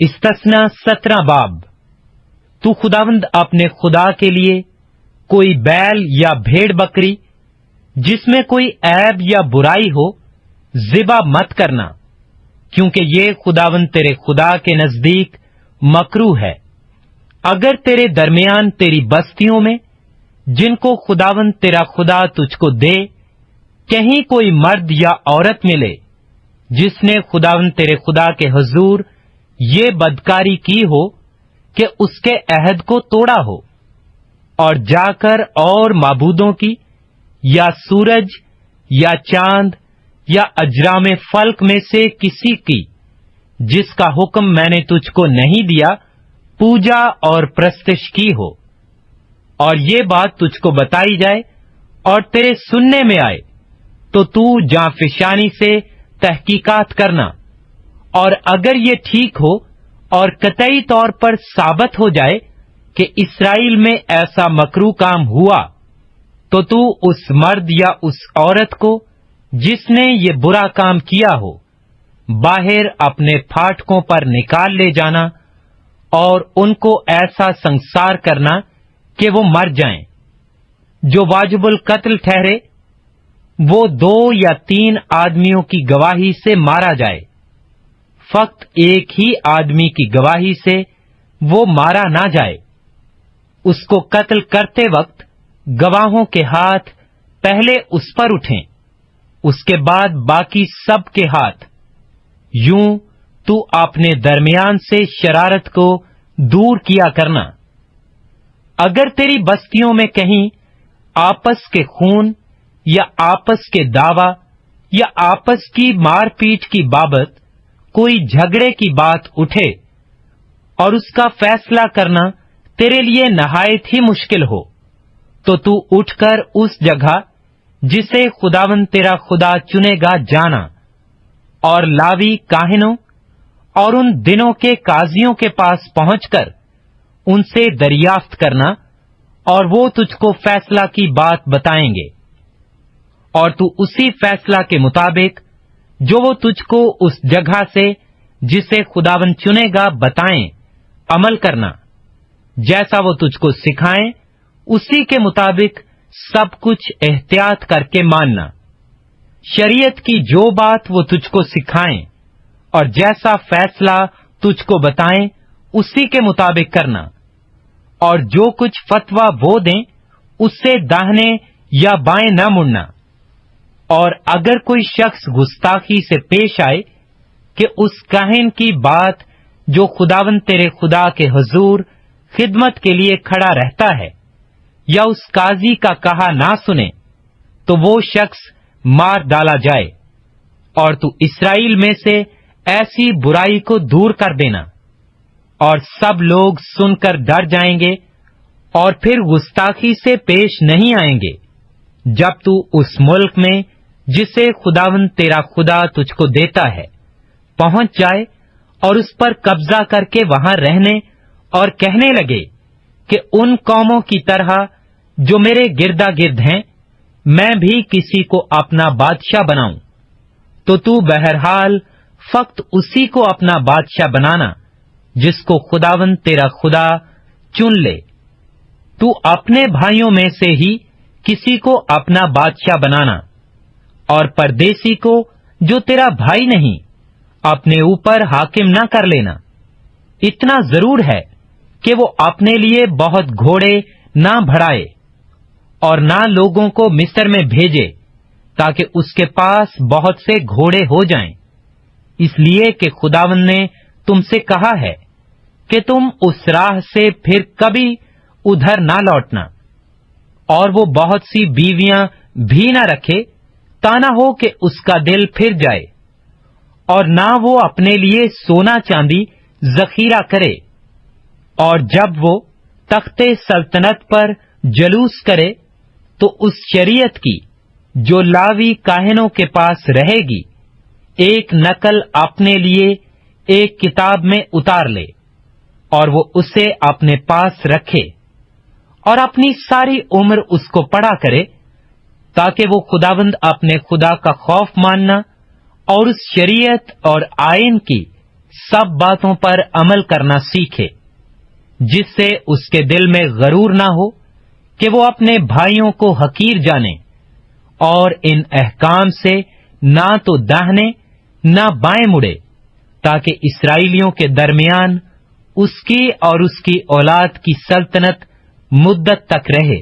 استثنا 17 باب۔ تو خداوند اپنے خدا کے لیے کوئی بیل یا بھیڑ بکری جس میں کوئی عیب یا برائی ہو ذبح مت کرنا، کیونکہ یہ خداوند تیرے خدا کے نزدیک مکروہ ہے۔ اگر تیرے درمیان تیری بستیوں میں جن کو خداوند تیرا خدا تجھ کو دے کہیں کوئی مرد یا عورت ملے جس نے خداوند تیرے خدا کے حضور یہ بدکاری کی ہو کہ اس کے عہد کو توڑا ہو، اور جا کر اور معبودوں کی یا سورج یا چاند یا اجرام فلک میں سے کسی کی جس کا حکم میں نے تجھ کو نہیں دیا پوجا اور پرستش کی ہو، اور یہ بات تجھ کو بتائی جائے اور تیرے سننے میں آئے، تو تو جاں فشانی سے تحقیقات کرنا، اور اگر یہ ٹھیک ہو اور قطعی طور پر ثابت ہو جائے کہ اسرائیل میں ایسا مکروہ کام ہوا، تو تو اس مرد یا اس عورت کو جس نے یہ برا کام کیا ہو باہر اپنے پھاٹکوں پر نکال لے جانا اور ان کو ایسا سنسار کرنا کہ وہ مر جائیں۔ جو واجب القتل ٹھہرے وہ 2 یا 3 آدمیوں کی گواہی سے مارا جائے، فقط ایک ہی آدمی کی گواہی سے وہ مارا نہ جائے۔ اس کو قتل کرتے وقت گواہوں کے ہاتھ پہلے اس پر اٹھیں، اس کے بعد باقی سب کے ہاتھ۔ یوں تو اپنے درمیان سے شرارت کو دور کیا کرنا۔ اگر تیری بستیوں میں کہیں آپس کے خون یا آپس کے دعوی یا آپس کی مار پیٹ کی بابت کوئی جھگڑے کی بات اٹھے اور اس کا فیصلہ کرنا تیرے لیے نہایت ہی مشکل ہو، تو اٹھ کر اس جگہ جسے خداوند تیرا خدا چنے گا جانا، اور لاوی کاہنوں اور ان دنوں کے قاضیوں کے پاس پہنچ کر ان سے دریافت کرنا، اور وہ تجھ کو فیصلہ کی بات بتائیں گے، اور تو اسی فیصلہ کے مطابق جو وہ تجھ کو اس جگہ سے جسے خداوند چنے گا بتائیں عمل کرنا۔ جیسا وہ تجھ کو سکھائیں اسی کے مطابق سب کچھ احتیاط کر کے ماننا۔ شریعت کی جو بات وہ تجھ کو سکھائیں اور جیسا فیصلہ تجھ کو بتائیں اسی کے مطابق کرنا، اور جو کچھ فتویٰ وہ دیں اس سے داہنے یا بائیں نہ مڑنا۔ اور اگر کوئی شخص گستاخی سے پیش آئے کہ اس کاہن کی بات جو خداوند تیرے خدا کے حضور خدمت کے لیے کھڑا رہتا ہے یا اس قاضی کا کہا نہ سنے، تو وہ شخص مار ڈالا جائے، اور تو اسرائیل میں سے ایسی برائی کو دور کر دینا۔ اور سب لوگ سن کر ڈر جائیں گے اور پھر گستاخی سے پیش نہیں آئیں گے، جب تو اس ملک میں جسے خداوند تیرا خدا تجھ کو دیتا ہے پہنچ جائے اور اس پر قبضہ کر کے وہاں رہنے اور کہنے لگے کہ ان قوموں کی طرح جو میرے گردا گرد ہیں میں بھی کسی کو اپنا بادشاہ بناؤں، تو بہرحال فقط اسی کو اپنا بادشاہ بنانا جس کو خداوند تیرا خدا چن لے۔ تو اپنے بھائیوں میں سے ہی کسی کو اپنا بادشاہ بنانا، اور پردیسی کو جو تیرا بھائی نہیں اپنے اوپر حاکم نہ کر لینا۔ اتنا ضرور ہے کہ وہ اپنے لیے بہت گھوڑے نہ بڑھائے اور نہ لوگوں کو مصر میں بھیجے تاکہ اس کے پاس بہت سے گھوڑے ہو جائیں، اس لیے کہ خداوند نے تم سے کہا ہے کہ تم اس راہ سے پھر کبھی ادھر نہ لوٹنا۔ اور وہ بہت سی بیویاں بھی نہ رکھے تا نہ ہو کہ اس کا دل پھر جائے، اور نہ وہ اپنے لیے سونا چاندی ذخیرہ کرے، اور جب وہ تخت سلطنت پر جلوس کرے تو اس شریعت کی جو لاوی کاہنوں کے پاس رہے گی ایک نقل اپنے لیے ایک کتاب میں اتار لے، اور وہ اسے اپنے پاس رکھے اور اپنی ساری عمر اس کو پڑھا کرے، تاکہ وہ خداوند اپنے خدا کا خوف ماننا اور اس شریعت اور آئین کی سب باتوں پر عمل کرنا سیکھے، جس سے اس کے دل میں غرور نہ ہو کہ وہ اپنے بھائیوں کو حقیر جانے، اور ان احکام سے نہ تو داہنے نہ بائیں مڑے، تاکہ اسرائیلیوں کے درمیان اس کی اور اس کی اولاد کی سلطنت مدت تک رہے۔